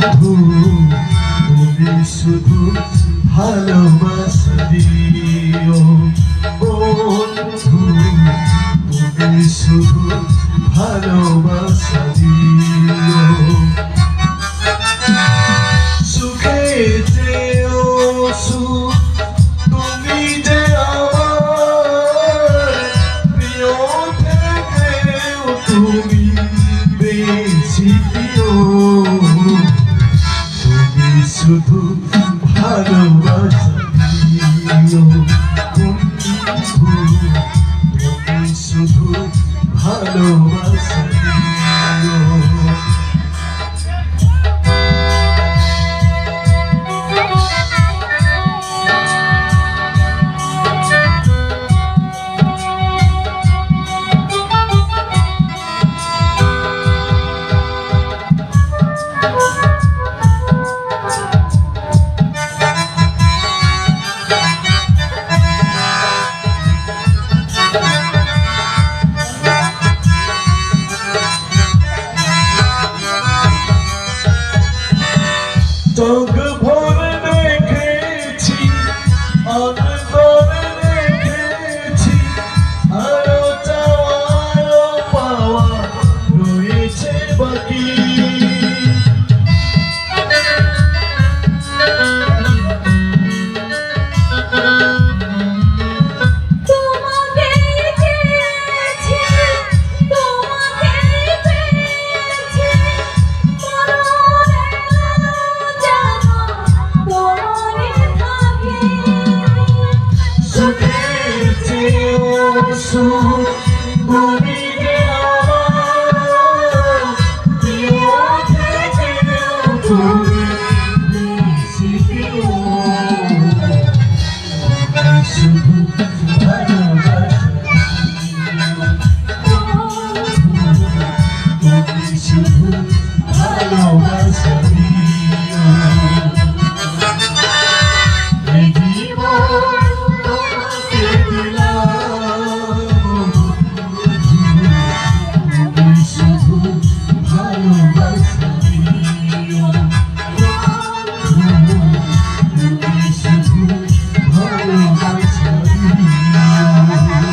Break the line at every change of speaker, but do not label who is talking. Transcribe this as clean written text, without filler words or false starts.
তুমি শুধু ভালোবাসা দিও বন্ধু, তুমি শুধু ভালোবাসা দিও। সুখে যেও সুখ, তুমি যে আমার প্রিয় থেকেও তুমি বেশি প্রিয়। তুমি শুধু ভালোবাসা দিও বন্ধু, তুমি শুধু ভালোবাসা দিও। চোখ ভরে দেখেছি, অন্তরে দেখেছি, আরো চাওয়া আরো পাওয়া রয়েছে বাকি। তুমি যে আমার প্রিয় থেকেও তুমি বেশি প্রিয়।